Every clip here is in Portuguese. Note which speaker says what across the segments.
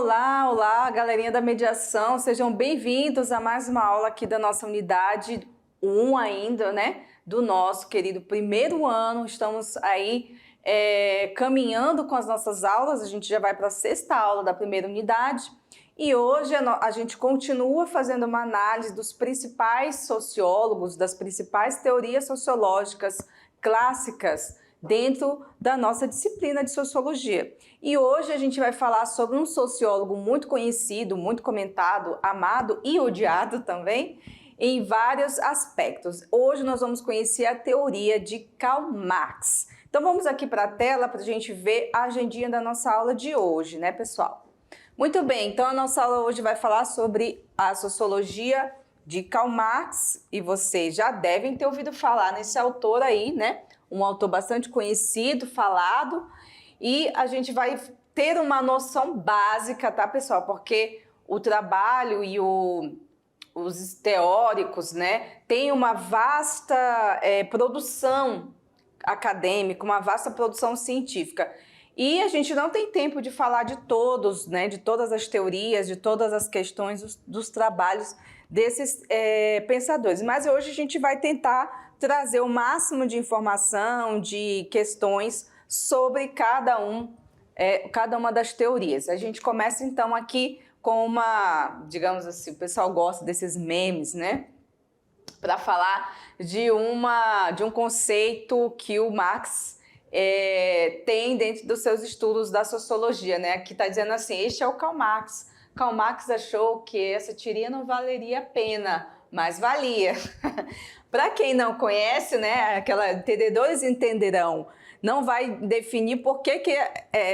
Speaker 1: Olá, olá, galerinha da mediação, sejam bem-vindos a mais uma aula aqui da nossa unidade 1 ainda, né? Do nosso querido primeiro ano. Estamos aí caminhando com as nossas aulas, a gente já vai para a 6ª aula da primeira unidade e hoje a gente continua fazendo uma análise dos principais sociólogos, das principais teorias sociológicas clássicas dentro da nossa disciplina de sociologia. E hoje a gente vai falar sobre um sociólogo muito conhecido, muito comentado, amado e odiado também, em vários aspectos. Hoje nós vamos conhecer a teoria de Karl Marx. Então vamos aqui para a tela para a gente ver a agendinha da nossa aula de hoje, né, pessoal? Muito bem, então a nossa aula hoje vai falar sobre a sociologia de Karl Marx, e vocês já devem ter ouvido falar nesse autor aí, né? Um autor bastante conhecido, falado, e a gente vai ter uma noção básica, tá, pessoal? Porque o trabalho e os teóricos, né, tem uma vasta produção acadêmica, uma vasta produção científica. E a gente não tem tempo de falar de todos, né, de todas as teorias, de todas as questões dos trabalhos desses pensadores. Mas hoje a gente vai tentar trazer o máximo de informação, de questões sobre cada uma das teorias. A gente começa então aqui com uma, digamos assim, o pessoal gosta desses memes, né? Para falar de um conceito que o Marx tem dentro dos seus estudos da sociologia, né? Aqui está dizendo assim, este é o Karl Marx. Karl Marx achou que essa tirinha não valeria a pena, mas valia. Para quem não conhece, né, aquela entendedores entenderão, não vai definir por que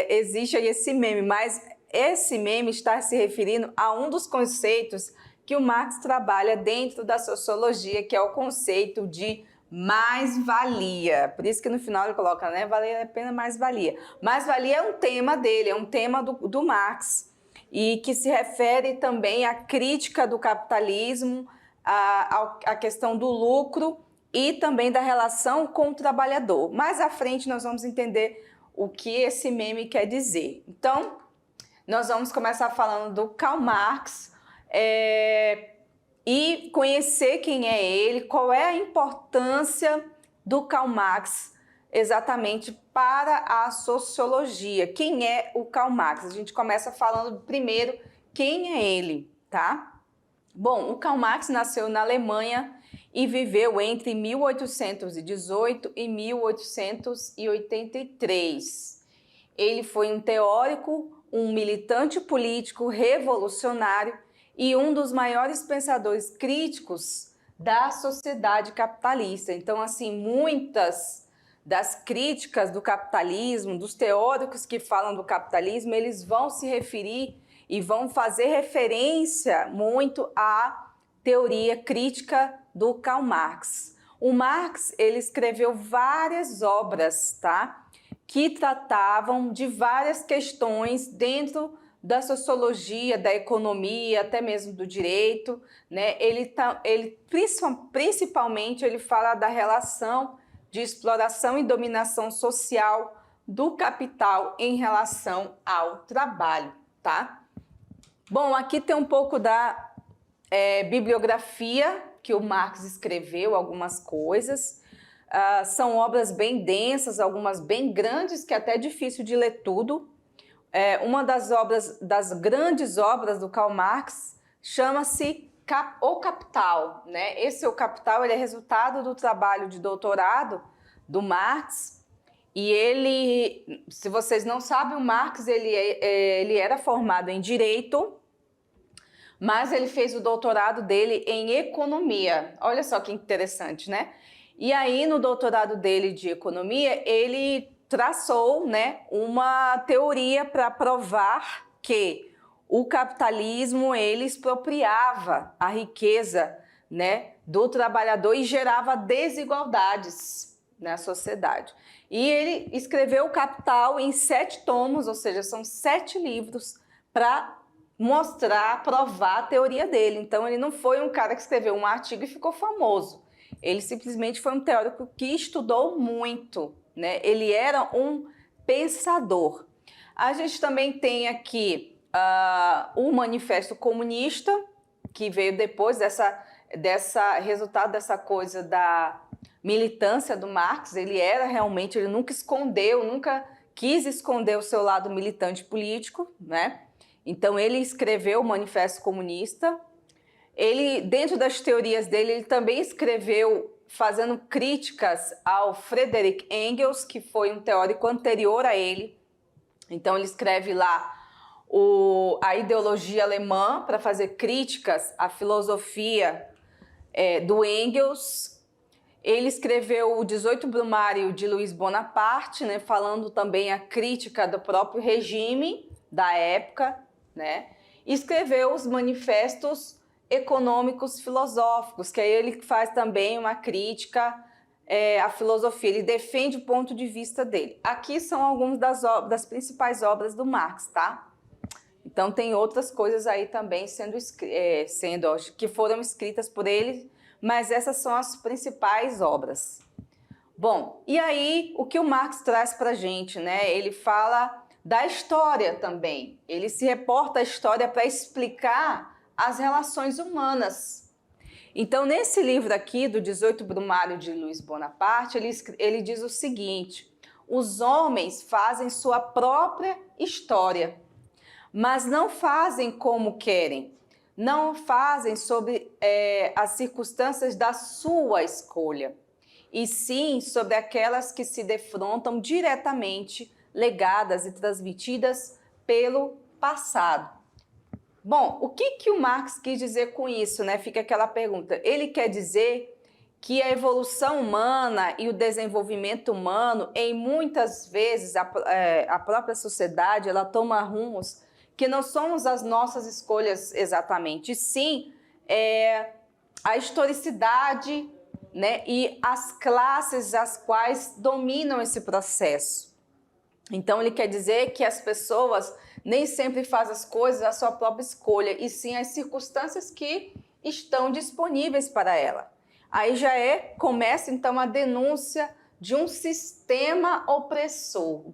Speaker 1: existe esse meme, mas esse meme está se referindo a um dos conceitos que o Marx trabalha dentro da sociologia, que é o conceito de mais-valia. Por isso que no final ele coloca, né, valer a pena, mais-valia. Mais-valia é um tema dele, é um tema do Marx, e que se refere também à crítica do capitalismo, a questão do lucro e também da relação com o trabalhador. Mais à frente nós vamos entender o que esse meme quer dizer. Então, nós vamos começar falando do Karl Marx e conhecer quem é ele, qual é a importância do Karl Marx exatamente para a sociologia. Quem é o Karl Marx? A gente começa falando primeiro quem é ele, tá? Bom, o Karl Marx nasceu na Alemanha e viveu entre 1818 e 1883. Ele foi um teórico, um militante político revolucionário e um dos maiores pensadores críticos da sociedade capitalista. Então, assim, muitas das críticas do capitalismo, dos teóricos que falam do capitalismo, eles vão se referir e vão fazer referência muito à teoria crítica do Karl Marx. O Marx, ele escreveu várias obras, tá? Que tratavam de várias questões dentro da sociologia, da economia, até mesmo do direito, né? Principalmente ele fala da relação de exploração e dominação social do capital em relação ao trabalho, tá? Bom, aqui tem um pouco da bibliografia que o Marx escreveu, algumas coisas. São obras bem densas, algumas bem grandes, que é até difícil de ler tudo. Uma das grandes obras do Karl Marx chama-se O Capital, né? Esse O Capital, ele é resultado do trabalho de doutorado do Marx. E ele, se vocês não sabem, o Marx ele era formado em Direito, mas ele fez o doutorado dele em Economia. Olha só que interessante, né? E aí, no doutorado dele de Economia, ele traçou, né, uma teoria para provar que o capitalismo ele expropriava a riqueza, né, do trabalhador e gerava desigualdades na sociedade. E ele escreveu o Capital em 7 tomos, ou seja, são 7 livros para mostrar, provar a teoria dele. Então ele não foi um cara que escreveu um artigo e ficou famoso. Ele simplesmente foi um teórico que estudou muito, né? Ele era um pensador. A gente também tem aqui o Manifesto Comunista, que veio depois resultado dessa coisa da militância do Marx. Ele nunca escondeu, nunca quis esconder o seu lado militante político, né? Então ele escreveu o Manifesto Comunista. Ele, dentro das teorias dele, ele também escreveu fazendo críticas ao Friedrich Engels, que foi um teórico anterior a ele. Então ele escreve lá a ideologia alemã para fazer críticas à filosofia do Engels. Ele escreveu o 18 Brumário de Luiz Bonaparte, né, falando também a crítica do próprio regime da época, né? E escreveu os manifestos econômicos filosóficos, que aí ele faz também uma crítica à filosofia, ele defende o ponto de vista dele. Aqui são algumas das principais obras do Marx, tá? Então tem outras coisas aí também que foram escritas por ele, mas essas são as principais obras. Bom, e aí o que o Marx traz para a gente, né? Ele fala da história também, ele se reporta à história para explicar as relações humanas. Então, nesse livro aqui, do 18 Brumário de Luiz Bonaparte, ele diz o seguinte: os homens fazem sua própria história, mas não fazem como querem, não fazem sobre as circunstâncias da sua escolha, e sim sobre aquelas que se defrontam diretamente, legadas e transmitidas pelo passado. Bom, o que o Marx quis dizer com isso, né? Fica aquela pergunta. Ele quer dizer que a evolução humana e o desenvolvimento humano, em muitas vezes, a própria sociedade, ela toma rumos que não somos as nossas escolhas exatamente, e sim a historicidade, né, e as classes as quais dominam esse processo. Então, ele quer dizer que as pessoas nem sempre fazem as coisas à sua própria escolha, e sim as circunstâncias que estão disponíveis para ela. Aí começa então a denúncia de um sistema opressor, o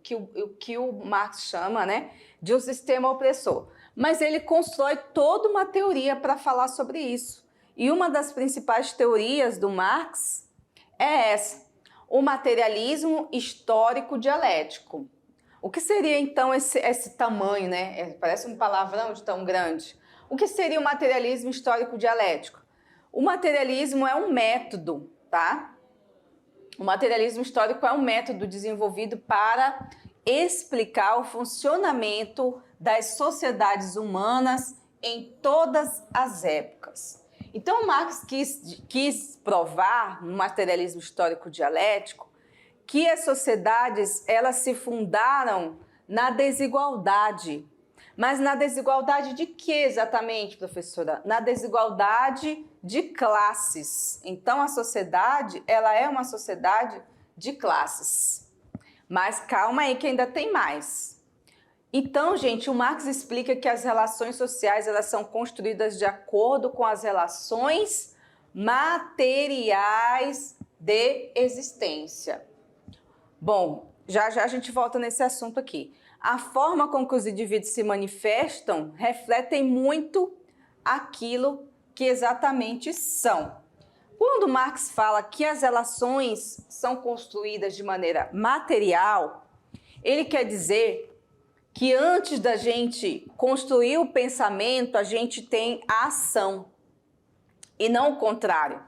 Speaker 1: que o Marx chama, né, de um sistema opressor. Mas ele constrói toda uma teoria para falar sobre isso. E uma das principais teorias do Marx é essa: o materialismo histórico dialético. O que seria então esse tamanho, né? Parece um palavrão de tão grande. O que seria o materialismo histórico dialético? O materialismo é um método, tá? O materialismo histórico é um método desenvolvido para explicar o funcionamento das sociedades humanas em todas as épocas. Então, Marx quis provar, no materialismo histórico dialético, que as sociedades elas se fundaram na desigualdade. Mas na desigualdade de que exatamente, professora? Na desigualdade de classes. Então, a sociedade ela é uma sociedade de classes. Mas calma aí que ainda tem mais. Então, gente, o Marx explica que as relações sociais elas são construídas de acordo com as relações materiais de existência. Bom, já a gente volta nesse assunto aqui. A forma com que os indivíduos se manifestam refletem muito aquilo que exatamente são. Quando Marx fala que as relações são construídas de maneira material, ele quer dizer que antes da gente construir o pensamento, a gente tem a ação. E não o contrário.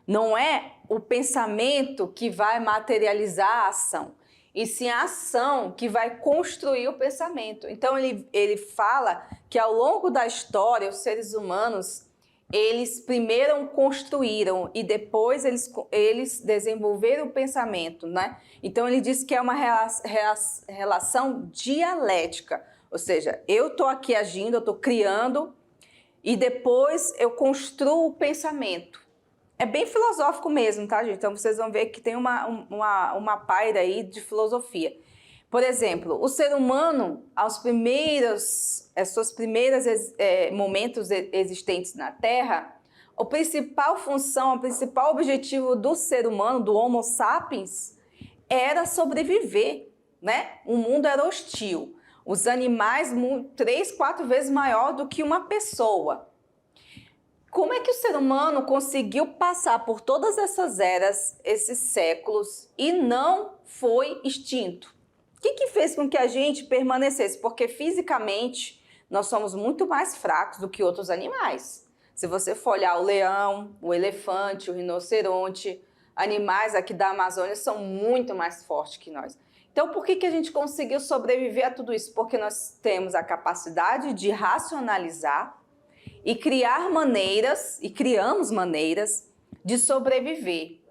Speaker 1: Não é o pensamento que vai materializar a ação, e sim a ação que vai construir o pensamento. Então ele fala que ao longo da história, os seres humanos, eles primeiro construíram e depois eles desenvolveram o pensamento, né? Então ele diz que é uma relação dialética, ou seja, eu estou aqui agindo, eu estou criando e depois eu construo o pensamento. É bem filosófico mesmo, tá, gente? Então vocês vão ver que tem uma paira aí de filosofia. Por exemplo, o ser humano, seus primeiros momentos existentes na Terra, a principal função, o principal objetivo do ser humano, do Homo sapiens, era sobreviver, né? O mundo era hostil. Os animais 3, 4 vezes maior do que uma pessoa. Como é que o ser humano conseguiu passar por todas essas eras, esses séculos, e não foi extinto? O que fez com que a gente permanecesse? Porque fisicamente nós somos muito mais fracos do que outros animais. Se você for olhar o leão, o elefante, o rinoceronte, animais aqui da Amazônia são muito mais fortes que nós. Então, por que a gente conseguiu sobreviver a tudo isso? Porque nós temos a capacidade de racionalizar e criar maneiras, e criamos maneiras de sobreviver.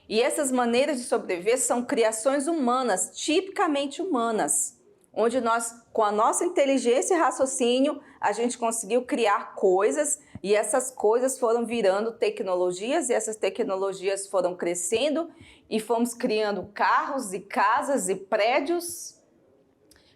Speaker 1: E essas maneiras de sobreviver são criações humanas, tipicamente humanas, onde nós, com a nossa inteligência e raciocínio, a gente conseguiu criar coisas e essas coisas foram virando tecnologias e essas tecnologias foram crescendo e fomos criando carros e casas e prédios.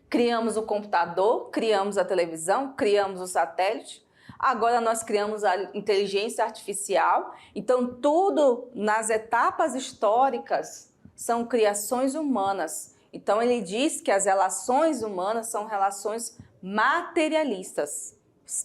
Speaker 1: Criamos o computador, criamos a televisão, criamos o satélite. Agora nós criamos a inteligência artificial. Então, tudo nas etapas históricas são criações humanas. Então, ele diz que as relações humanas são relações materialistas.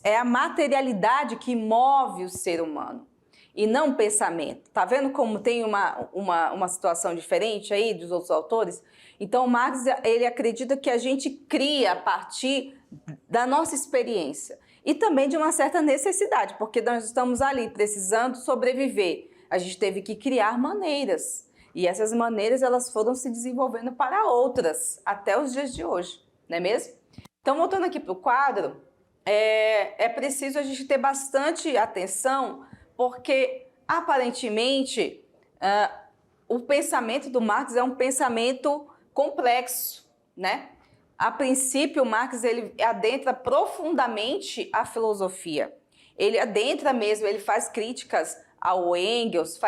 Speaker 1: É a materialidade que move o ser humano e não o pensamento. Tá vendo como tem uma situação diferente aí dos outros autores? Então, Marx, ele acredita que a gente cria a partir da nossa experiência e também de uma certa necessidade, porque nós estamos ali precisando sobreviver. A gente teve que criar maneiras e essas maneiras elas foram se desenvolvendo para outras até os dias de hoje, não é mesmo? Então, voltando aqui para o quadro, é preciso a gente ter bastante atenção, porque aparentemente o pensamento do Marx é um pensamento complexo, né? A princípio, Marx ele adentra profundamente a filosofia. Ele adentra mesmo, ele faz críticas ao Engels,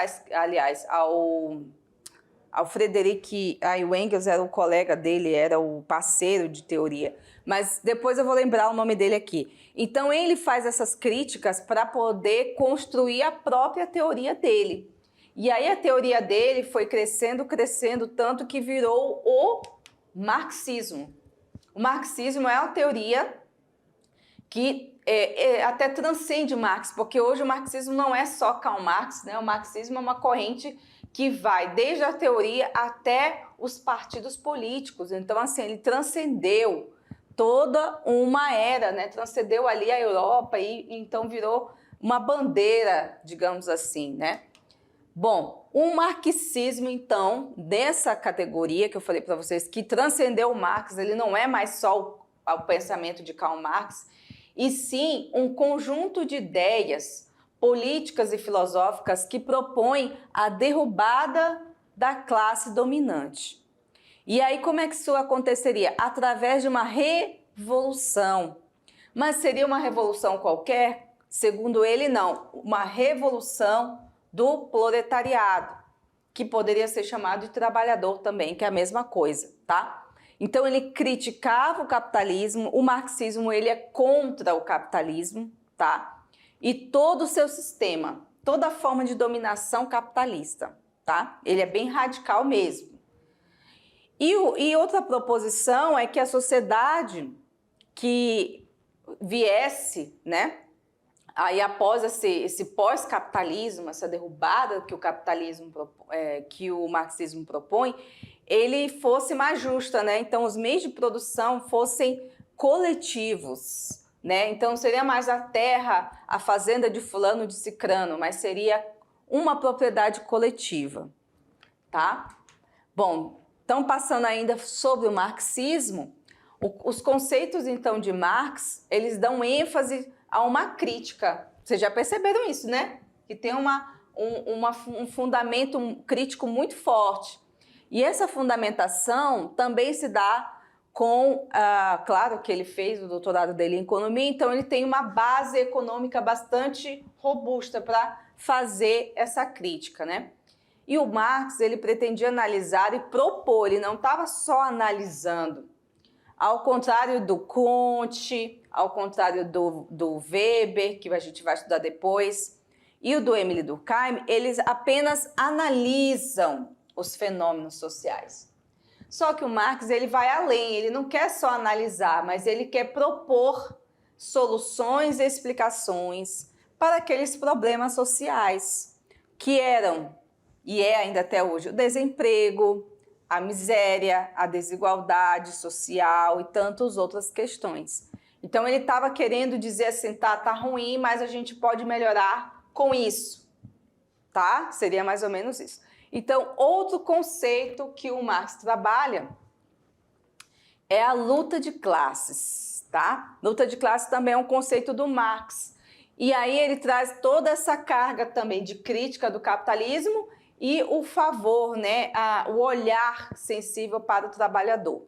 Speaker 1: ao Frederic. O Engels era o colega dele, era o parceiro de teoria. Mas depois eu vou lembrar o nome dele aqui. Então, ele faz essas críticas para poder construir a própria teoria dele. E aí a teoria dele foi crescendo, tanto que virou o marxismo. O marxismo é uma teoria que até transcende Marx, porque hoje o marxismo não é só Karl Marx, né? O marxismo é uma corrente que vai desde a teoria até os partidos políticos. Então, assim, ele transcendeu toda uma era, né? Transcendeu ali a Europa e então virou uma bandeira, digamos assim, né? Bom, o marxismo, então, dessa categoria que eu falei para vocês, que transcendeu o Marx, ele não é mais só o pensamento de Karl Marx, e sim um conjunto de ideias políticas e filosóficas que propõem a derrubada da classe dominante. E aí, como é que isso aconteceria? Através de uma revolução. Mas seria uma revolução qualquer? Segundo ele, não. Uma revolução do proletariado, que poderia ser chamado de trabalhador também, que é a mesma coisa, tá? Então ele criticava o capitalismo, o marxismo ele é contra o capitalismo, tá? E todo o seu sistema, toda a forma de dominação capitalista, tá? Ele é bem radical mesmo. E outra proposição é que a sociedade que viesse, né? Aí, após esse pós-capitalismo, essa derrubada que que o marxismo propõe, ele fosse mais justa, né? Então, os meios de produção fossem coletivos, né? Então, seria mais a terra, a fazenda de fulano, de cicrano, mas seria uma propriedade coletiva, tá? Bom, então, passando ainda sobre o marxismo, os conceitos, então, de Marx, eles dão ênfase a uma crítica. Vocês já perceberam isso, né? Que tem um fundamento crítico muito forte. E essa fundamentação também se dá com, claro que ele fez o doutorado dele em economia, então ele tem uma base econômica bastante robusta para fazer essa crítica, né? E o Marx, ele pretendia analisar e propor, ele não estava só analisando. Ao contrário do Comte, ao contrário do Weber, que a gente vai estudar depois, e o do Emile Durkheim, eles apenas analisam os fenômenos sociais. Só que o Marx, ele vai além, ele não quer só analisar, mas ele quer propor soluções e explicações para aqueles problemas sociais que eram, e é ainda até hoje, o desemprego, a miséria, a desigualdade social e tantas outras questões. Então ele estava querendo dizer assim, tá ruim, mas a gente pode melhorar com isso, tá? Seria mais ou menos isso. Então, outro conceito que o Marx trabalha é a luta de classes, tá? Luta de classes também é um conceito do Marx. E aí ele traz toda essa carga também de crítica do capitalismo e o favor, né, o olhar sensível para o trabalhador.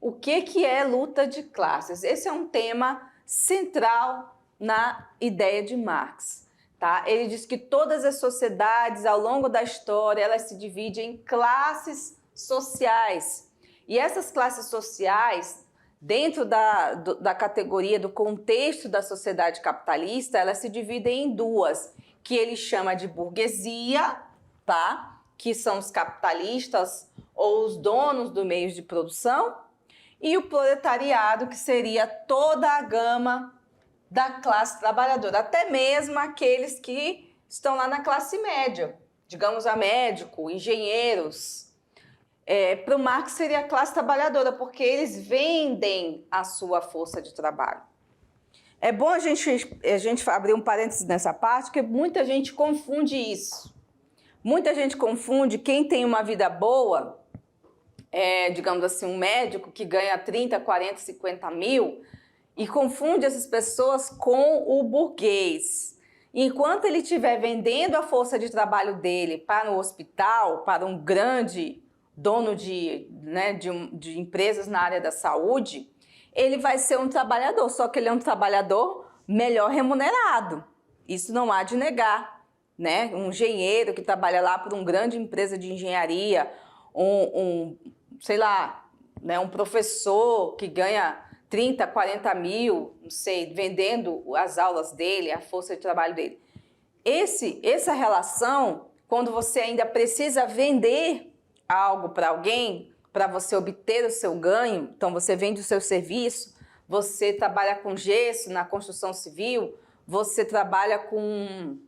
Speaker 1: O que é luta de classes? Esse é um tema central na ideia de Marx. Tá? Ele diz que todas as sociedades, ao longo da história, elas se dividem em classes sociais. E essas classes sociais, dentro da categoria, do contexto da sociedade capitalista, elas se dividem em duas, que ele chama de burguesia, tá? Que são os capitalistas ou os donos dos meios de produção, e o proletariado, que seria toda a gama da classe trabalhadora, até mesmo aqueles que estão lá na classe média, digamos a médico, engenheiros. Para o Marx seria a classe trabalhadora, porque eles vendem a sua força de trabalho. É bom a gente abrir um parênteses nessa parte, porque muita gente confunde isso. Muita gente confunde quem tem uma vida boa, digamos assim, um médico que ganha 30, 40, 50 mil, e confunde essas pessoas com o burguês. Enquanto ele estiver vendendo a força de trabalho dele para um hospital, para um grande dono de empresas na área da saúde, ele vai ser um trabalhador, só que ele é um trabalhador melhor remunerado. Isso não há de negar, né? Um engenheiro que trabalha lá por uma grande empresa de engenharia, sei lá, né, um professor que ganha 30, 40 mil, não sei, vendendo as aulas dele, a força de trabalho dele. Essa relação, quando você ainda precisa vender algo para alguém, para você obter o seu ganho, então você vende o seu serviço, você trabalha com gesso na construção civil, você trabalha com,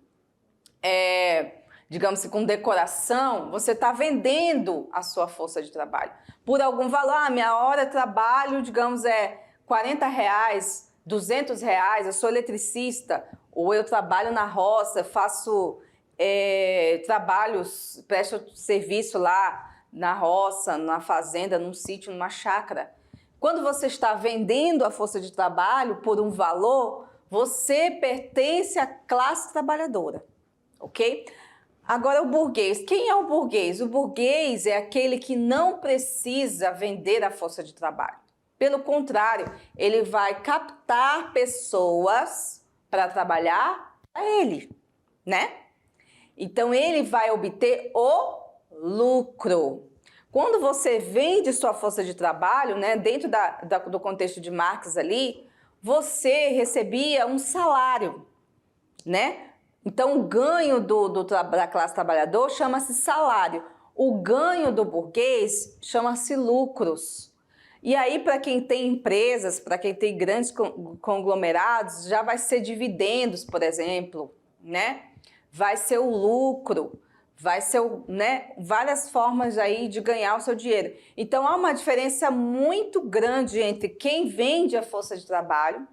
Speaker 1: digamos assim, com decoração, você está vendendo a sua força de trabalho. Por algum valor, minha hora de trabalho, digamos, é R$40, R$200, eu sou eletricista, ou eu trabalho na roça, faço trabalhos, presto serviço lá na roça, na fazenda, num sítio, numa chácara. Quando você está vendendo a força de trabalho por um valor, você pertence à classe trabalhadora, ok? Agora o burguês. Quem é o burguês? O burguês é aquele que não precisa vender a força de trabalho. Pelo contrário, ele vai captar pessoas para trabalhar para ele, né? Então, ele vai obter o lucro. Quando você vende sua força de trabalho, né, dentro do contexto de Marx ali, você recebia um salário, né? Então, o ganho da classe trabalhadora chama-se salário. O ganho do burguês chama-se lucros. E aí, para quem tem empresas, para quem tem grandes conglomerados, já vai ser dividendos, por exemplo, né? Vai ser o lucro, vai ser, né, várias formas aí de ganhar o seu dinheiro. Então, há uma diferença muito grande entre quem vende a força de trabalho,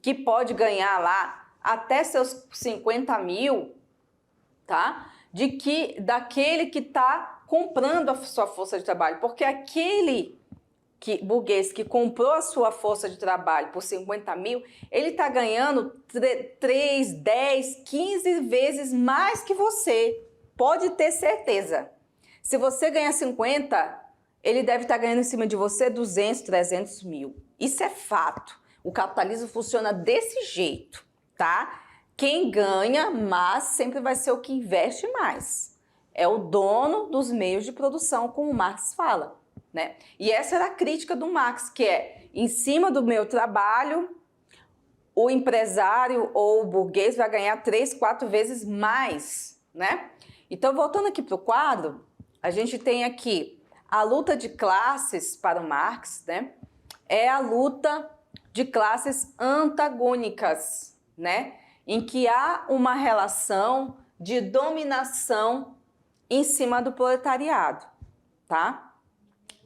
Speaker 1: que pode ganhar lá até seus 50 mil, tá? Daquele que está comprando a sua força de trabalho, porque aquele burguês que comprou a sua força de trabalho por 50 mil, ele está ganhando 3, 10, 15 vezes mais que você. Pode ter certeza. Se você ganha 50, ele deve estar ganhando em cima de você 200, 300 mil. Isso é fato. O capitalismo funciona desse jeito, tá? Quem ganha mais sempre vai ser o que investe mais. É o dono dos meios de produção, como Marx fala. Né? E essa era a crítica do Marx, que é, em cima do meu trabalho, o empresário ou o burguês vai ganhar 3, 4 vezes mais, né? Então, voltando aqui para o quadro, a gente tem aqui A luta de classes, para o Marx, né, é a luta de classes antagônicas, né, em que há uma relação de dominação em cima do proletariado, tá?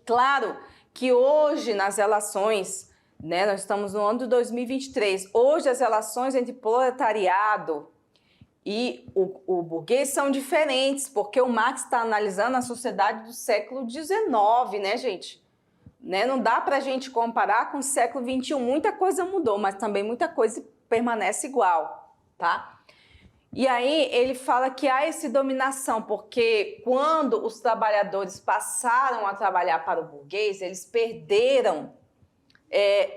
Speaker 1: Claro que hoje nas relações, né, nós estamos no ano de 2023, hoje as relações entre proletariado e o burguês são diferentes, porque o Marx está analisando a sociedade do século XIX, né, gente? Né? Não dá para a gente comparar com o século XXI, muita coisa mudou, mas também muita coisa permanece igual, tá? E aí ele fala que há essa dominação, porque quando os trabalhadores passaram a trabalhar para o burguês, eles perderam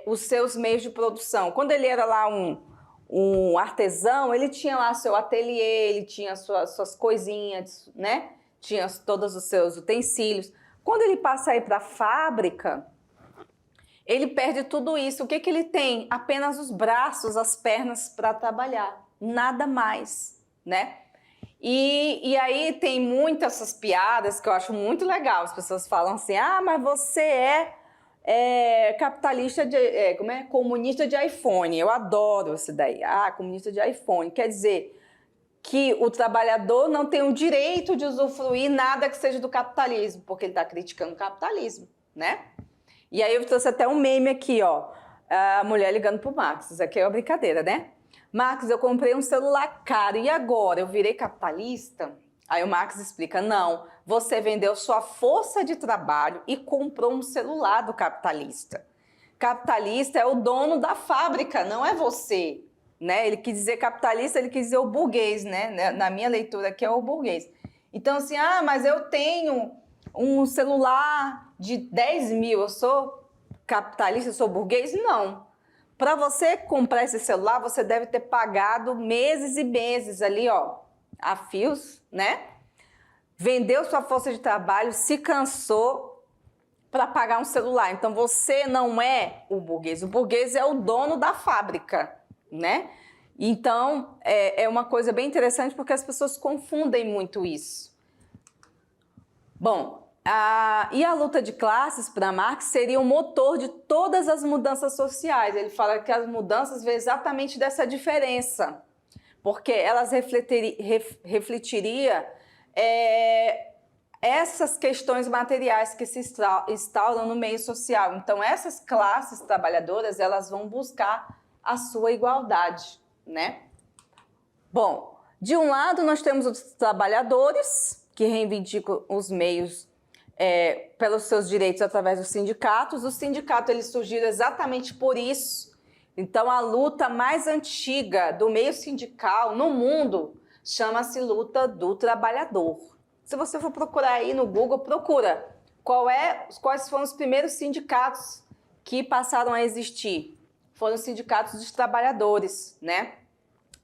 Speaker 1: os seus meios de produção. Quando ele era lá um artesão, ele tinha lá seu ateliê, ele tinha suas coisinhas, né? Tinha todos os seus utensílios. Quando ele passa a ir para a fábrica, ele perde tudo isso. O que ele tem? Apenas os braços, as pernas para trabalhar, nada mais, né? E aí tem muitas essas piadas que eu acho muito legal. As pessoas falam assim, mas você capitalista comunista de iPhone. Eu adoro isso daí. Comunista de iPhone. Quer dizer que o trabalhador não tem o direito de usufruir nada que seja do capitalismo, porque ele está criticando o capitalismo, né? E aí eu trouxe até um meme aqui, ó, a mulher ligando pro Marx. Isso aqui é uma brincadeira, né? Marx, eu comprei um celular caro e agora eu virei capitalista? Aí o Marx explica, não, você vendeu sua força de trabalho e comprou um celular do capitalista. Capitalista é o dono da fábrica, não é você, né? Ele quis dizer capitalista, ele quis dizer o burguês, né? Na minha leitura aqui é o burguês. Então assim, mas eu tenho um celular de 10 mil, eu sou capitalista, eu sou burguês? Não. Para você comprar esse celular, você deve ter pagado meses e meses ali, ó, a fios, né? Vendeu sua força de trabalho, se cansou para pagar um celular. Então, você não é o burguês é o dono da fábrica, né? Então, é uma coisa bem interessante porque as pessoas confundem muito isso. Bom, e a luta de classes, para Marx, seria o motor de todas as mudanças sociais. Ele fala que as mudanças vêm exatamente dessa diferença, porque elas refletiriam essas questões materiais que se instauram no meio social. Então, essas classes trabalhadoras, elas vão buscar a sua igualdade, né? Bom, de um lado nós temos os trabalhadores, que reivindicam os meios pelos seus direitos através dos sindicatos. Os sindicatos eles surgiram exatamente por isso. Então, a luta mais antiga do meio sindical no mundo chama-se luta do trabalhador. Se você for procurar aí no Google, procura quais foram os primeiros sindicatos que passaram a existir. Foram os sindicatos dos trabalhadores, né?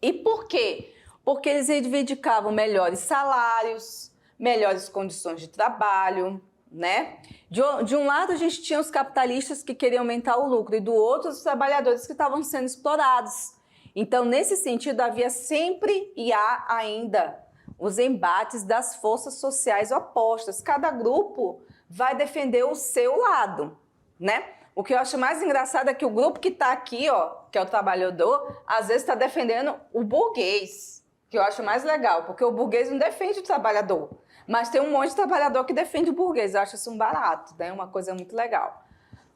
Speaker 1: E por quê? Porque eles reivindicavam melhores salários, melhores condições de trabalho, né? De um lado a gente tinha os capitalistas que queriam aumentar o lucro e do outro os trabalhadores que estavam sendo explorados. Então, nesse sentido, havia sempre e há ainda os embates das forças sociais opostas. Cada grupo vai defender o seu lado, né? O que eu acho mais engraçado é que o grupo que está aqui, ó, que é o trabalhador, às vezes está defendendo o burguês, que eu acho mais legal, porque o burguês não defende o trabalhador, mas tem um monte de trabalhador que defende o burguês. Eu acho isso um barato, né? Uma coisa muito legal.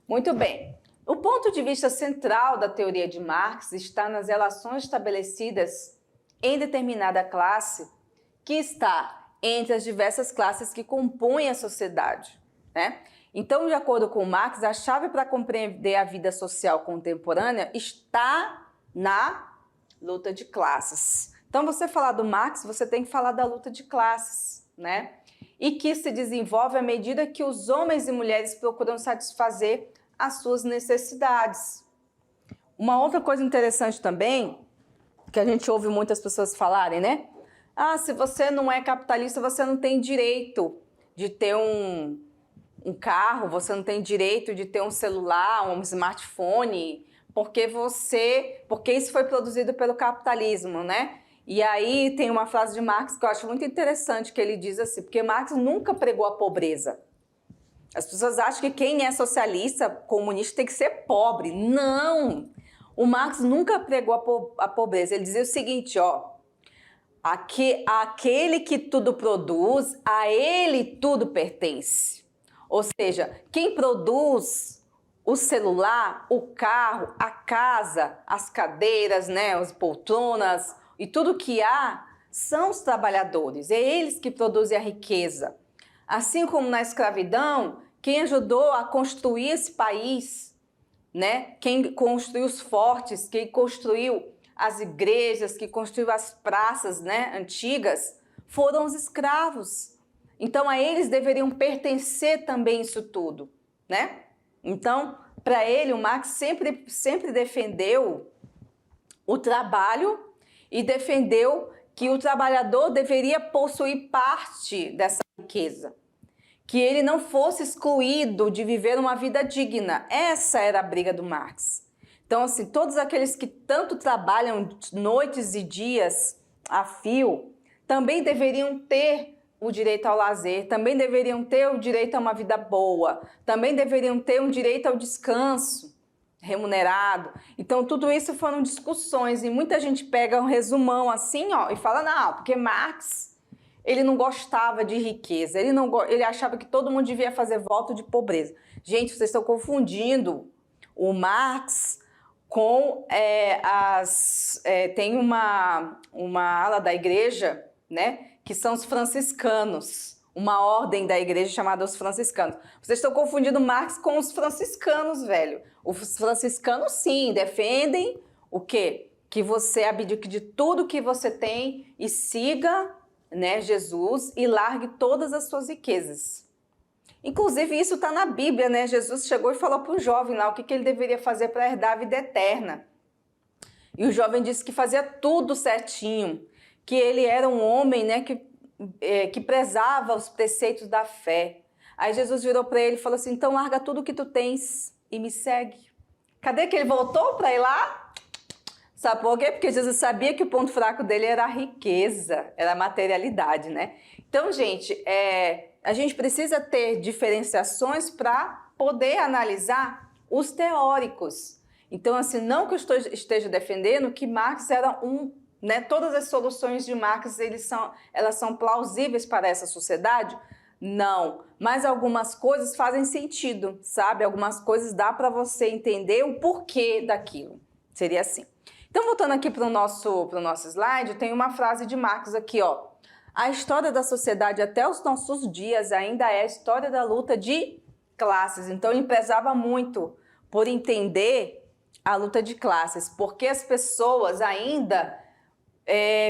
Speaker 1: Muito bem. O ponto de vista central da teoria de Marx está nas relações estabelecidas em determinada classe que está entre as diversas classes que compõem a sociedade, né? Então, de acordo com Marx, a chave para compreender a vida social contemporânea está na luta de classes. Então, você falar do Marx, você tem que falar da luta de classes, né? E que se desenvolve à medida que os homens e mulheres procuram satisfazer as suas necessidades. Uma outra coisa interessante também, que a gente ouve muitas pessoas falarem, né? Se você não é capitalista, você não tem direito de ter um carro, você não tem direito de ter um celular, um smartphone, porque isso foi produzido pelo capitalismo, né? E aí tem uma frase de Marx que eu acho muito interessante, que ele diz assim, porque Marx nunca pregou a pobreza. As pessoas acham que quem é socialista, comunista, tem que ser pobre. Não! O Marx nunca pregou a pobreza. Ele dizia o seguinte, ó, aquele que tudo produz, a ele tudo pertence. Ou seja, quem produz o celular, o carro, a casa, as cadeiras, né, as poltronas e tudo que há, são os trabalhadores. É eles que produzem a riqueza. Assim como na escravidão, quem ajudou a construir esse país, né? Quem construiu os fortes, quem construiu as igrejas, que construiu as praças, né, antigas, foram os escravos. Então, a eles deveriam pertencer também isso tudo, né? Então, para ele, o Marx sempre defendeu o trabalho e defendeu que o trabalhador deveria possuir parte dessa riqueza, que ele não fosse excluído de viver uma vida digna. Essa era a briga do Marx. Então, assim, todos aqueles que tanto trabalham noites e dias a fio, também deveriam ter o direito ao lazer, também deveriam ter o direito a uma vida boa, também deveriam ter um direito ao descanso remunerado. Então, tudo isso foram discussões e muita gente pega um resumão assim, ó, e fala, não, porque Marx, ele não gostava de riqueza, ele achava que todo mundo devia fazer voto de pobreza. Gente, vocês estão confundindo o Marx com tem uma ala da igreja, né, que são os franciscanos, uma ordem da igreja chamada os franciscanos. Vocês estão confundindo Marx com os franciscanos, velho. Os franciscanos, sim, defendem o quê? Que você abdique de tudo que você tem e siga, né, Jesus e largue todas as suas riquezas. Inclusive, isso está na Bíblia, né? Jesus chegou e falou para o jovem lá o que ele deveria fazer para herdar a vida eterna. E o jovem disse que fazia tudo certinho, que ele era um homem, né, que prezava os preceitos da fé. Aí Jesus virou para ele e falou assim, então larga tudo o que tu tens e me segue. Cadê que ele voltou para ir lá? Sabe por quê? Porque Jesus sabia que o ponto fraco dele era a riqueza, era a materialidade, né? Então, gente, a gente precisa ter diferenciações para poder analisar os teóricos. Então, assim, não que eu esteja defendendo que Marx era né, todas as soluções de Marx elas são plausíveis para essa sociedade? Não, mas algumas coisas fazem sentido, sabe? Algumas coisas dá para você entender o porquê daquilo. Seria assim. Então, voltando aqui para o nosso slide, tem uma frase de Marx aqui, ó. A história da sociedade até os nossos dias ainda é a história da luta de classes. Então, ele prezava muito por entender a luta de classes, porque as pessoas ainda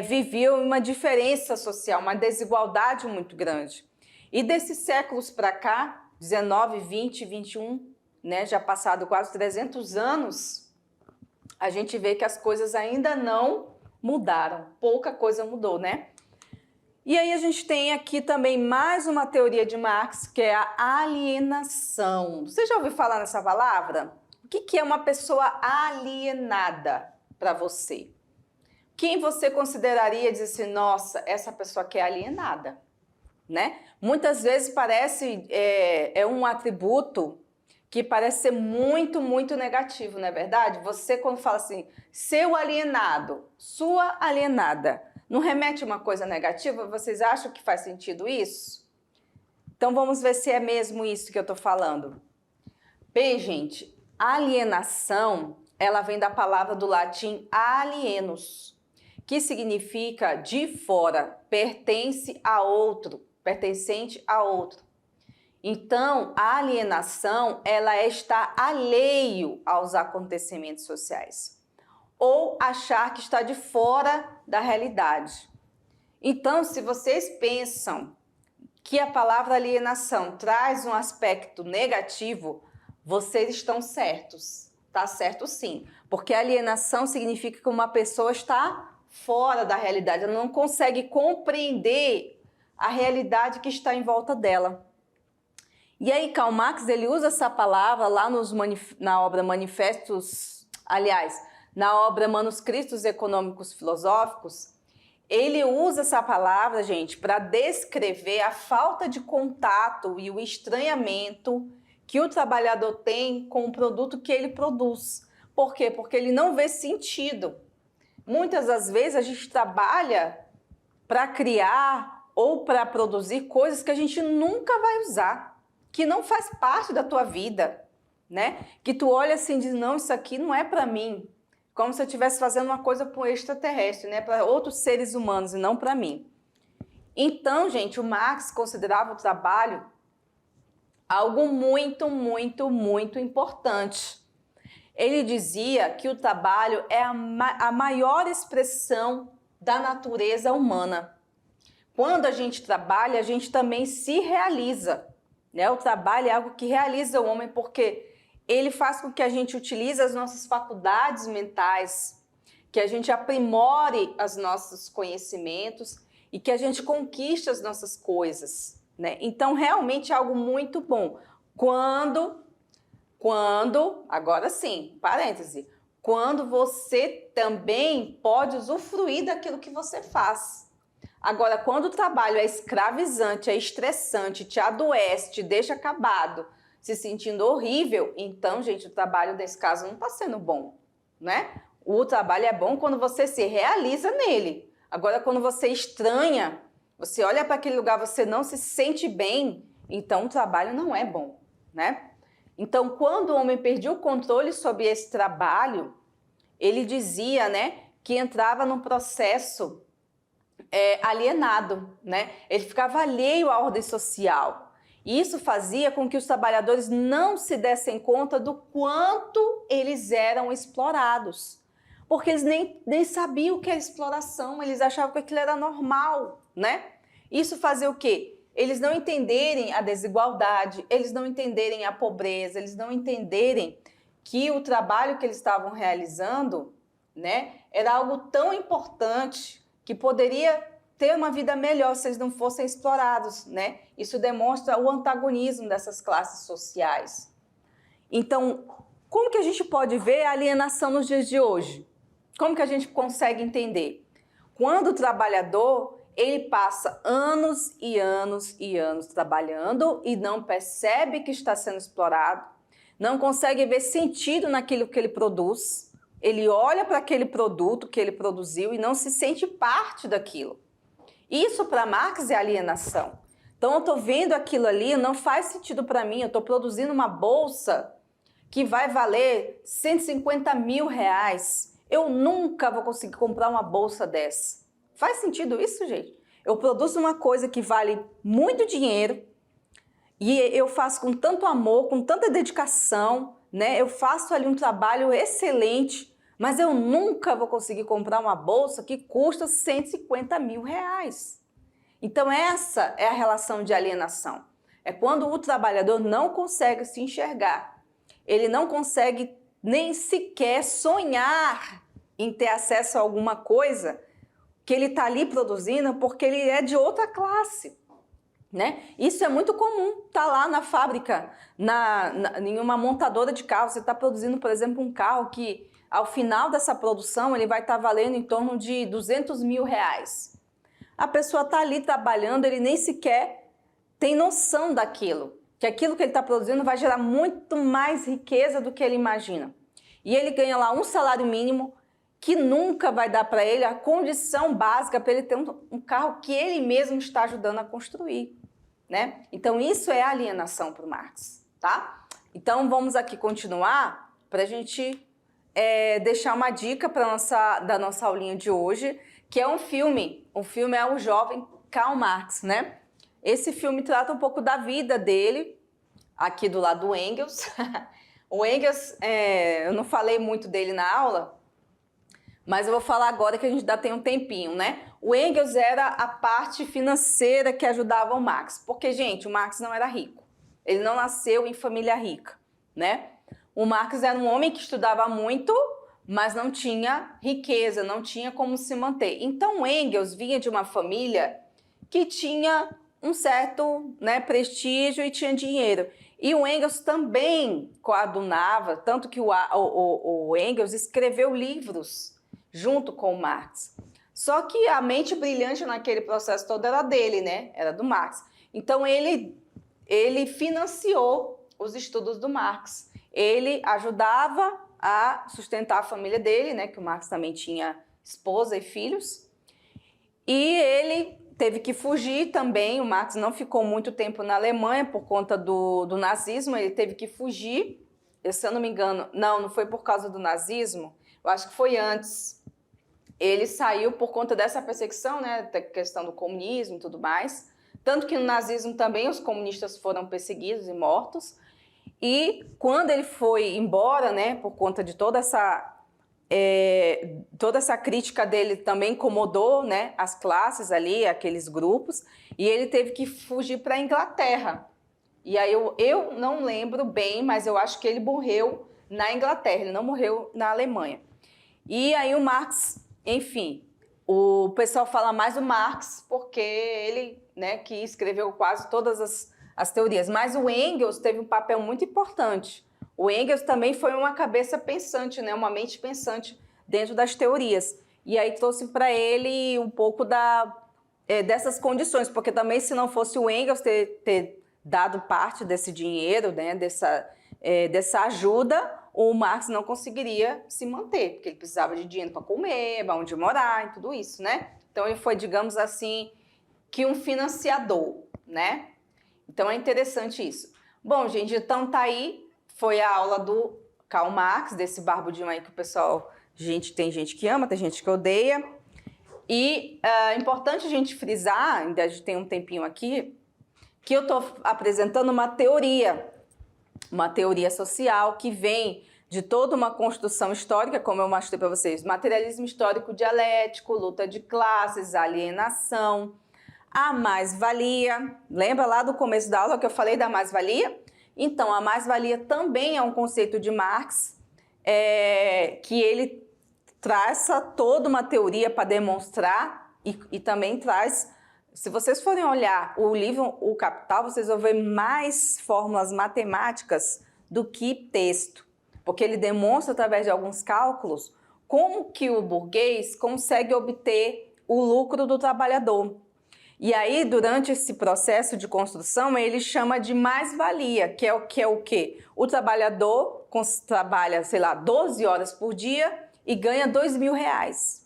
Speaker 1: viviam uma diferença social, uma desigualdade muito grande. E desses séculos para cá, 19, 20, 21, né, já passado quase 300 anos, a gente vê que as coisas ainda não mudaram, pouca coisa mudou, né? E aí a gente tem aqui também mais uma teoria de Marx, que é a alienação. Você já ouviu falar nessa palavra? O que é uma pessoa alienada para você? Quem você consideraria dizer assim, nossa, essa pessoa que é alienada, né? Muitas vezes parece, um atributo que parece ser muito, muito negativo, não é verdade? Você quando fala assim, seu alienado, sua alienada, não remete a uma coisa negativa? Vocês acham que faz sentido isso? Então vamos ver se é mesmo isso que eu estou falando. Bem, gente, alienação, ela vem da palavra do latim alienus, que significa de fora, pertencente a outro. Então, a alienação, ela é estar alheio aos acontecimentos sociais, ou achar que está de fora da realidade. Então, se vocês pensam que a palavra alienação traz um aspecto negativo, vocês estão certos. Tá certo sim, porque alienação significa que uma pessoa está fora da realidade, ela não consegue compreender a realidade que está em volta dela. E aí Karl Marx, ele usa essa palavra lá na obra Manifestos, aliás, na obra Manuscritos Econômicos Filosóficos, ele usa essa palavra, gente, para descrever a falta de contato e o estranhamento que o trabalhador tem com o produto que ele produz. Por quê? Porque ele não vê sentido. Muitas das vezes a gente trabalha para criar ou para produzir coisas que a gente nunca vai usar, que não faz parte da tua vida, né? Que tu olha assim e diz, não, isso aqui não é para mim. Como se eu estivesse fazendo uma coisa para um extraterrestre, né? Para outros seres humanos e não para mim. Então, gente, o Marx considerava o trabalho algo muito, muito, muito importante. Ele dizia que o trabalho é a maior expressão da natureza humana. Quando a gente trabalha, a gente também se realiza, né? O trabalho é algo que realiza o homem porque ele faz com que a gente utilize as nossas faculdades mentais, que a gente aprimore os nossos conhecimentos e que a gente conquiste as nossas coisas, né? Então, realmente é algo muito bom. Agora sim, parêntese, quando você também pode usufruir daquilo que você faz. Agora, quando o trabalho é escravizante, é estressante, te adoece, te deixa acabado, se sentindo horrível, então, gente, o trabalho nesse caso não está sendo bom, né? O trabalho é bom quando você se realiza nele. Agora, quando você estranha, você olha para aquele lugar, você não se sente bem, então o trabalho não é bom, né? Então, quando o homem perdia o controle sobre esse trabalho, ele dizia, né, que entrava num processo alienado, né? Ele ficava alheio à ordem social. E isso fazia com que os trabalhadores não se dessem conta do quanto eles eram explorados. Porque eles nem sabiam o que era exploração, eles achavam que aquilo era normal, né? Isso fazia o quê? Eles não entenderem a desigualdade, eles não entenderem a pobreza, eles não entenderem que o trabalho que eles estavam realizando, né, era algo tão importante que poderia ter uma vida melhor se eles não fossem explorados, né? Isso demonstra o antagonismo dessas classes sociais. Então, como que a gente pode ver a alienação nos dias de hoje? Como que a gente consegue entender? Quando o trabalhador, ele passa anos e anos e anos trabalhando e não percebe que está sendo explorado, não consegue ver sentido naquilo que ele produz, ele olha para aquele produto que ele produziu e não se sente parte daquilo. Isso para Marx é alienação. Então eu estou vendo aquilo ali, não faz sentido para mim, eu estou produzindo uma bolsa que vai valer 150 mil reais. Eu nunca vou conseguir comprar uma bolsa dessa. Faz sentido isso, gente? Eu produzo uma coisa que vale muito dinheiro e eu faço com tanto amor, com tanta dedicação, né? Eu faço ali um trabalho excelente, mas eu nunca vou conseguir comprar uma bolsa que custa 150 mil reais. Então essa é a relação de alienação. É quando o trabalhador não consegue se enxergar. Ele não consegue nem sequer sonhar em ter acesso a alguma coisa que ele está ali produzindo porque ele é de outra classe, né? Isso é muito comum, tá lá na fábrica, em uma montadora de carro, você está produzindo, por exemplo, um carro que ao final dessa produção ele vai estar valendo em torno de 200 mil reais. A pessoa está ali trabalhando, ele nem sequer tem noção daquilo, que aquilo que ele está produzindo vai gerar muito mais riqueza do que ele imagina. E ele ganha lá um salário mínimo que nunca vai dar para ele a condição básica para ele ter um carro que ele mesmo está ajudando a construir, né? Então isso é alienação para o Marx, tá? Então vamos aqui continuar para a gente deixar uma dica da nossa aulinha de hoje, que é um filme. O filme é O Jovem Karl Marx, né? Esse filme trata um pouco da vida dele, aqui do lado do Engels. O Engels, eu não falei muito dele na aula, mas eu vou falar agora que a gente ainda tem um tempinho, né? O Engels era a parte financeira que ajudava o Marx. Porque, gente, o Marx não era rico. Ele não nasceu em família rica, né? O Marx era um homem que estudava muito, mas não tinha riqueza, não tinha como se manter. Então, o Engels vinha de uma família que tinha um certo, né, prestígio e tinha dinheiro. E o Engels também coadunava, tanto que o Engels escreveu livros junto com o Marx. Só que a mente brilhante naquele processo todo era dele, né? Era do Marx. Então ele financiou os estudos do Marx. Ele ajudava a sustentar a família dele, né? Que o Marx também tinha esposa e filhos. E ele teve que fugir também. O Marx não ficou muito tempo na Alemanha por conta do nazismo. Ele teve que fugir. Se eu não me engano, não foi por causa do nazismo. Eu acho que foi antes. Ele saiu por conta dessa perseguição, né, da questão do comunismo e tudo mais. Tanto que no nazismo também os comunistas foram perseguidos e mortos. E quando ele foi embora, né, por conta de toda essa crítica dele também incomodou, né, as classes ali, aqueles grupos, e ele teve que fugir para a Inglaterra. E aí eu não lembro bem, mas eu acho que ele morreu na Inglaterra, ele não morreu na Alemanha. E aí o Marx, enfim, o pessoal fala mais do Marx porque ele, né, que escreveu quase todas as teorias. Mas o Engels teve um papel muito importante. O Engels também foi uma cabeça pensante, né, uma mente pensante dentro das teorias. E aí trouxe para ele um pouco dessas condições, porque também se não fosse o Engels ter dado parte desse dinheiro, né, dessa ajuda, o Marx não conseguiria se manter, porque ele precisava de dinheiro para comer, para onde morar e tudo isso, né? Então ele foi, digamos assim, que um financiador, né? Então é interessante isso. Bom, gente, então tá aí, foi a aula do Karl Marx, desse barbudinho aí que o pessoal, tem gente que ama, tem gente que odeia. E é importante a gente frisar, ainda a gente tem um tempinho aqui, que eu estou apresentando uma teoria social que vem de toda uma construção histórica, como eu mostrei para vocês, materialismo histórico dialético, luta de classes, alienação, a mais-valia. Lembra lá do começo da aula que eu falei da mais-valia? Então, a mais-valia também é um conceito de Marx, que ele traça toda uma teoria para demonstrar e também traz. Se vocês forem olhar o livro O Capital, vocês vão ver mais fórmulas matemáticas do que texto, porque ele demonstra através de alguns cálculos como que o burguês consegue obter o lucro do trabalhador. E aí, durante esse processo de construção, ele chama de mais-valia, que é o quê? O trabalhador trabalha, sei lá, 12 horas por dia e ganha R$2.000.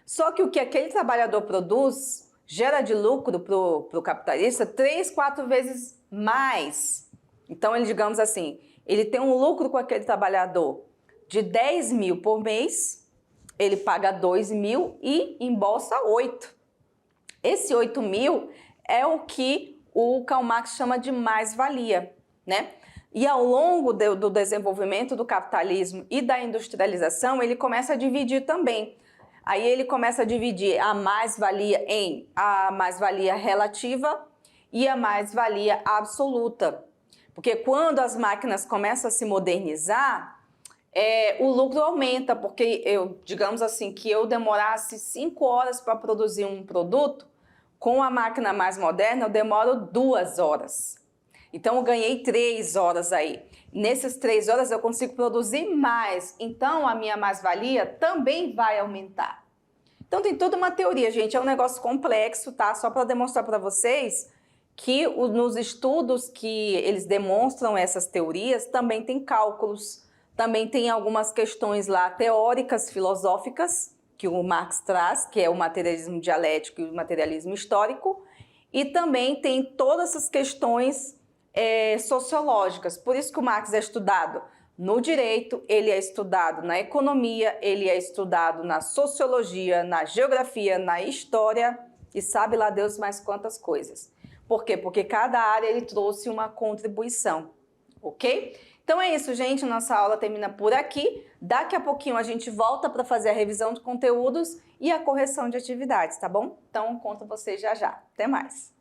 Speaker 1: Só que o que aquele trabalhador produz gera de lucro para o capitalista 3, 4 vezes mais. Então, ele, digamos assim, ele tem um lucro com aquele trabalhador de 10 mil por mês, ele paga 2 mil e embolsa 8. Esse 8 mil é o que o Karl Marx chama de mais-valia, né? E ao longo do desenvolvimento do capitalismo e da industrialização, ele começa a dividir também. Aí ele começa a dividir a mais-valia em a mais-valia relativa e a mais-valia absoluta. Porque quando as máquinas começam a se modernizar, o lucro aumenta, porque digamos assim, que eu demorasse 5 horas para produzir um produto, com a máquina mais moderna eu demoro 2 horas. Então eu ganhei 3 horas aí. Nessas 3 horas eu consigo produzir mais, então a minha mais-valia também vai aumentar. Então tem toda uma teoria, gente, é um negócio complexo, tá? Só para demonstrar para vocês que nos estudos que eles demonstram essas teorias também tem cálculos, também tem algumas questões lá teóricas, filosóficas, que o Marx traz, que é o materialismo dialético e o materialismo histórico, e também tem todas essas questões sociológicas. Por isso que o Marx é estudado no direito, ele é estudado na economia, ele é estudado na sociologia, na geografia, na história e sabe lá Deus mais quantas coisas. Por quê? Porque cada área ele trouxe uma contribuição, ok? Então é isso, gente. Nossa aula termina por aqui. Daqui a pouquinho a gente volta para fazer a revisão de conteúdos e a correção de atividades, tá bom? Então conto vocês já já. Até mais!